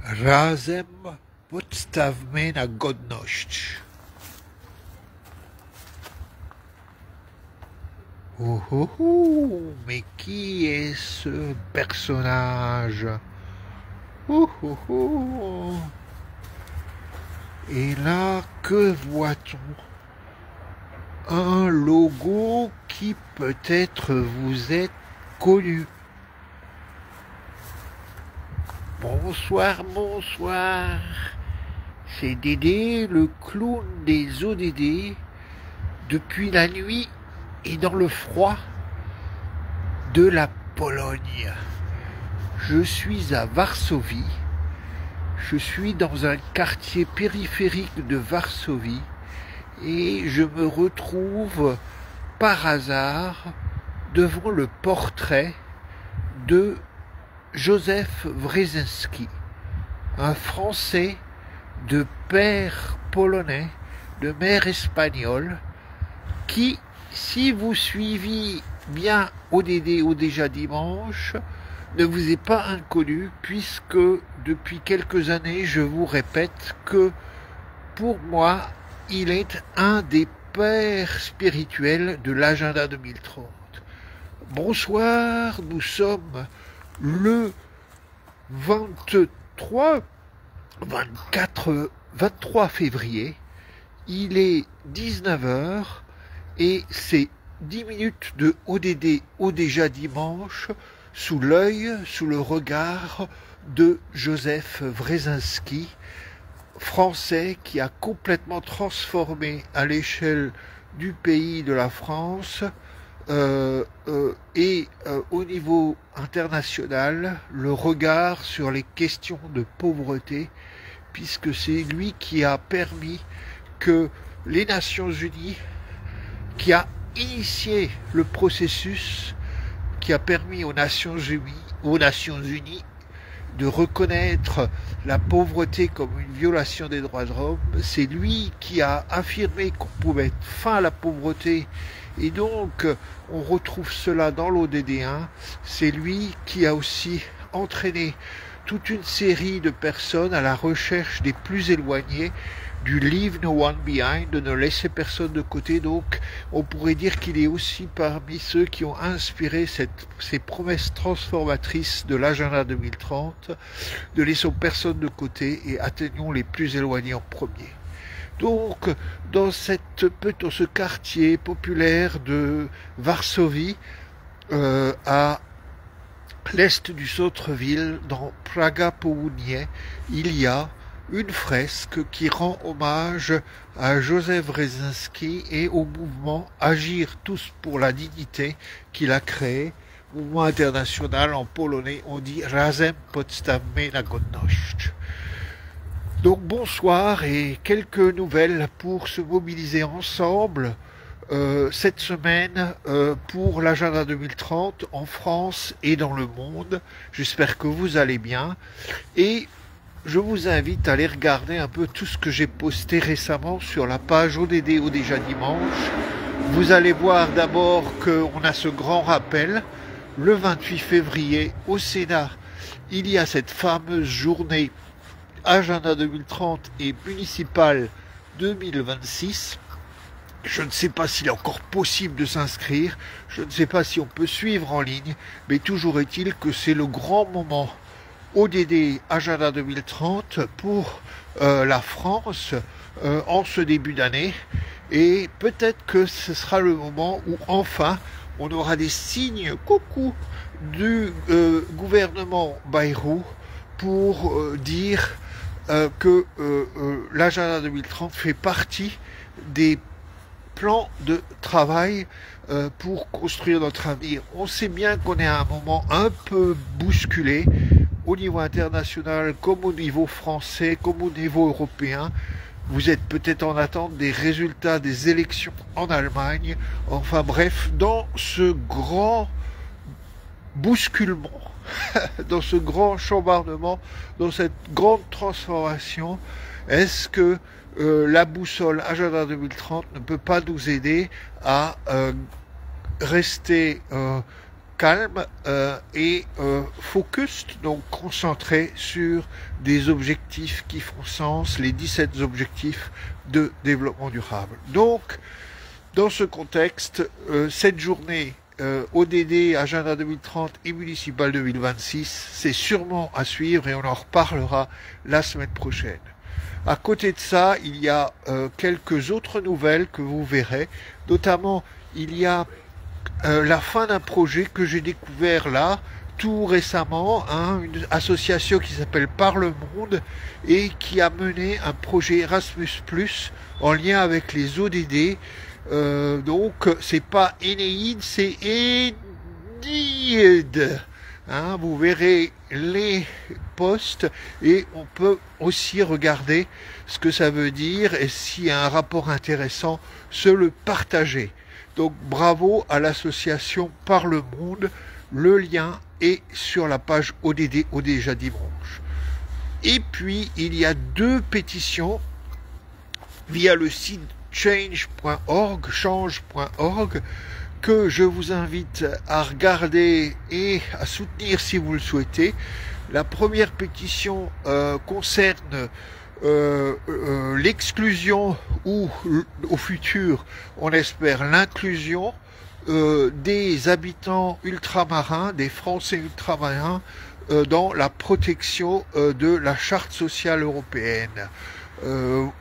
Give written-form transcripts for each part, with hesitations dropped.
Razem podstavme na godność. Mais qui est ce personnage? Et là, que voit-on? Un logo qui peut-être vous est connu. Bonsoir, bonsoir. C'est Dédé, le clown des ODD, depuis la nuit et dans le froid de la Pologne. Je suis à Varsovie. Je suis dans un quartier périphérique de Varsovie et je me retrouve par hasard devant le portrait de Józef Wrzesiński, un Français de père polonais, de mère espagnole, qui, si vous suivez bien ODD ou déjà dimanche, ne vous est pas inconnu, puisque depuis quelques années, je vous répète que pour moi, il est un des pères spirituels de l'agenda 2030. Bonsoir, nous sommes le 23 février, il est 19h et c'est 10 minutes de ODD au déjà dimanche sous l'œil, sous le regard de Józef Wrzesiński, français qui a complètement transformé à l'échelle du pays de la France et au niveau international le regard sur les questions de pauvreté, puisque c'est lui qui a permis que les Nations Unies, qui a initié le processus, qui a permis aux Nations Unies de reconnaître la pauvreté comme une violation des droits de l'homme. C'est lui qui a affirmé qu'on pouvait mettre fin à la pauvreté, et donc on retrouve cela dans l'ODD1. C'est lui qui a aussi entraîné toute une série de personnes à la recherche des plus éloignés du Leave No One Behind, de ne laisser personne de côté. Donc on pourrait dire qu'il est aussi parmi ceux qui ont inspiré ces promesses transformatrices de l'agenda 2030, de laissons personne de côté et atteignons les plus éloignés en premier. Donc dans ce quartier populaire de Varsovie, à l'est du centre-ville, dans Praga Południe, il y a une fresque qui rend hommage à Józef Wrzesiński et au mouvement Agir tous pour la dignité qu'il a créé, mouvement international. En polonais on dit Razem podstavme na godność. Donc bonsoir et quelques nouvelles pour se mobiliser ensemble cette semaine pour l'agenda 2030 en France et dans le monde. J'espère que vous allez bien et je vous invite à aller regarder un peu tout ce que j'ai posté récemment sur la page ODD au déjà dimanche. Vous allez voir d'abord qu'on a ce grand rappel. Le 28 février au Sénat, il y a cette fameuse journée agenda 2030 et municipale 2026. Je ne sais pas s'il est encore possible de s'inscrire, je ne sais pas si on peut suivre en ligne, mais toujours est-il que c'est le grand moment ODD Agenda 2030 pour la France en ce début d'année, et peut-être que ce sera le moment où enfin on aura des signes coucou du gouvernement Bayrou pour dire que l'agenda 2030 fait partie des plans de travail pour construire notre avenir. On sait bien qu'on est à un moment un peu bousculé au niveau international, comme au niveau français, comme au niveau européen. Vous êtes peut-être en attente des résultats des élections en Allemagne. Enfin bref, dans ce grand bousculement, dans ce grand chambardement, dans cette grande transformation, est-ce que la boussole Agenda 2030 ne peut pas nous aider à rester calme et focus, donc concentré sur des objectifs qui font sens, les 17 objectifs de développement durable. Donc, dans ce contexte, cette journée ODD, Agenda 2030 et Municipal 2026, c'est sûrement à suivre et on en reparlera la semaine prochaine. À côté de ça, il y a quelques autres nouvelles que vous verrez, notamment il y a la fin d'un projet que j'ai découvert là, tout récemment, une association qui s'appelle Par le Monde et qui a mené un projet Erasmus+, en lien avec les ODD. Donc c'est pas Enéide, c'est Enid. Vous verrez les posts et on peut aussi regarder ce que ça veut dire et s'il y a un rapport intéressant, se le partager. Donc bravo à l'association Par le Monde, le lien est sur la page ODD déjà dimanche. Et puis il y a 2 pétitions via le site change.org que je vous invite à regarder et à soutenir si vous le souhaitez. La première pétition concerne l'exclusion ou au futur, on espère l'inclusion des habitants ultramarins, des Français ultramarins dans la protection de la Charte sociale européenne.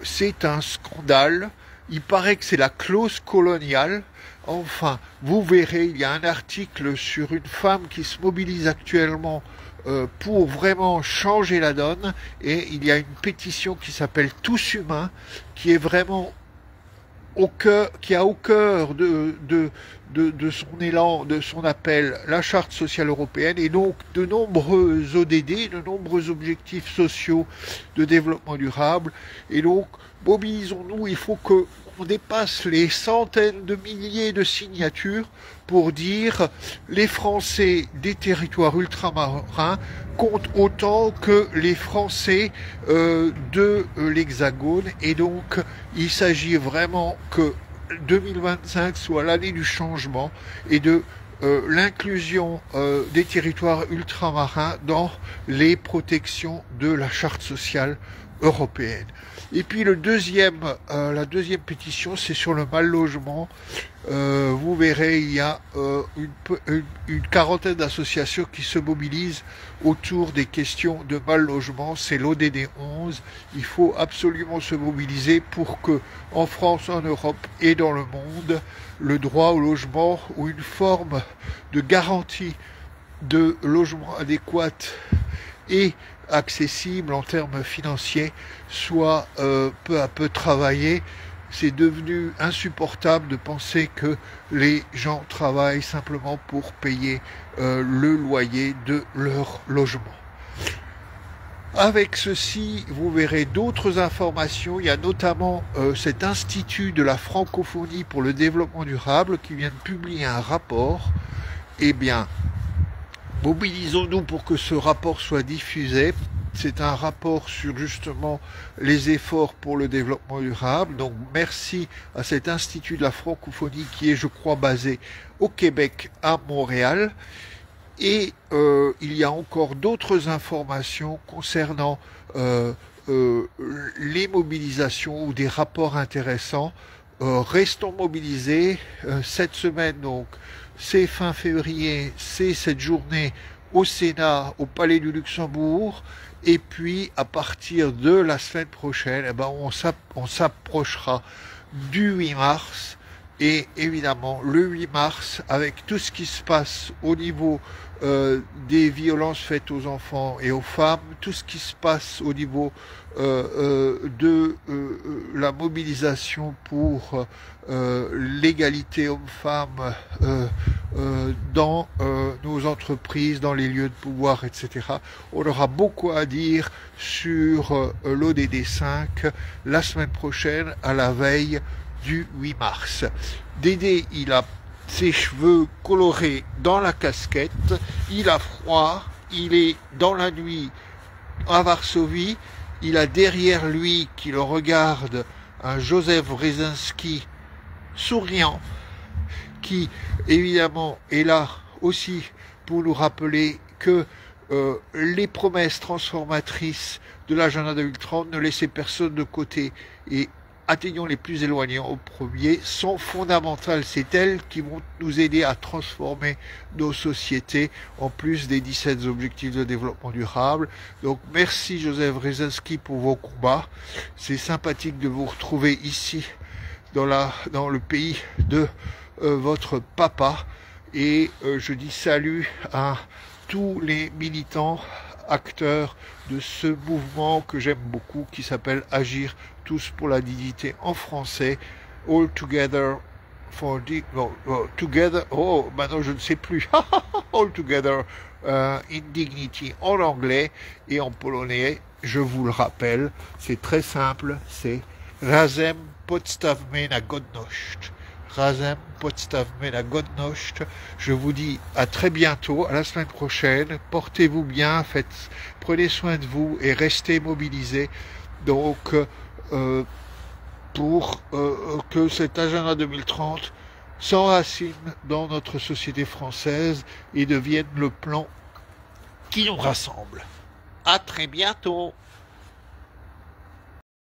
C'est un scandale. Il paraît que c'est la clause coloniale. Enfin, vous verrez, il y a un article sur une femme qui se mobilise actuellement pour vraiment changer la donne, et il y a une pétition qui s'appelle Tous Humains, qui est vraiment au cœur, qui a au cœur de son élan, de son appel, la Charte sociale européenne, et donc de nombreux ODD, de nombreux objectifs sociaux de développement durable. Et donc, mobilisons-nous, il faut qu'on dépasse les centaines de milliers de signatures pour dire les Français des territoires ultramarins comptent autant que les Français de l'Hexagone, et donc il s'agit vraiment que 2025 soit l'année du changement et de l'inclusion des territoires ultramarins dans les protections de la Charte sociale européenne. Et puis la deuxième pétition, c'est sur le mal logement. Vous verrez, il y a une quarantaine d'associations qui se mobilisent autour des questions de mal logement. C'est l'ODD 11. Il faut absolument se mobiliser pour que, en France, en Europe et dans le monde, le droit au logement ou une forme de garantie de logement adéquat et accessible en termes financiers soit peu à peu travaillé. C'est devenu insupportable de penser que les gens travaillent simplement pour payer le loyer de leur logement. Avec ceci, vous verrez d'autres informations. Il y a notamment cet institut de la francophonie pour le développement durable qui vient de publier un rapport. Eh bien, mobilisons-nous pour que ce rapport soit diffusé. C'est un rapport sur justement les efforts pour le développement durable. Donc merci à cet institut de la francophonie qui est, je crois, basé au Québec, à Montréal. Et il y a encore d'autres informations concernant les mobilisations ou des rapports intéressants. Restons mobilisés. Cette semaine, donc, c'est fin février, c'est cette journée au Sénat, au Palais du Luxembourg. Et puis, à partir de la semaine prochaine, on s'approchera du 8 mars. Et évidemment, le 8 mars, avec tout ce qui se passe au niveau des violences faites aux enfants et aux femmes, tout ce qui se passe au niveau de la mobilisation pour l'égalité homme-femme dans nos entreprises, dans les lieux de pouvoir, etc. On aura beaucoup à dire sur l'ODD 5 la semaine prochaine, à la veille du 8 mars. Dédé, il a ses cheveux colorés dans la casquette, il a froid, il est dans la nuit à Varsovie, il a derrière lui, qui le regarde, un Joseph Brzezinski souriant, qui évidemment est là aussi pour nous rappeler que les promesses transformatrices de l'agenda 2030, ne laissez personne de côté et atteignons les plus éloignés au premier, sont fondamentales. C'est elles qui vont nous aider à transformer nos sociétés, en plus des 17 objectifs de développement durable. Donc merci Joseph Brzezinski pour vos combats. C'est sympathique de vous retrouver ici dans le pays de votre papa. Et je dis salut à tous les militants, acteurs de ce mouvement que j'aime beaucoup, qui s'appelle Agir tous pour la dignité en français, All Together for Together, oh maintenant je ne sais plus, All Together in Dignity en anglais, et en polonais, je vous le rappelle, c'est très simple, c'est Razem podstawmy na godność. Razem podstawmy na godność. Je vous dis à très bientôt, à la semaine prochaine. Portez-vous bien, prenez soin de vous et restez mobilisés. Donc, pour que cet agenda 2030 s'enracine dans notre société française et devienne le plan qui nous rassemble. À très bientôt.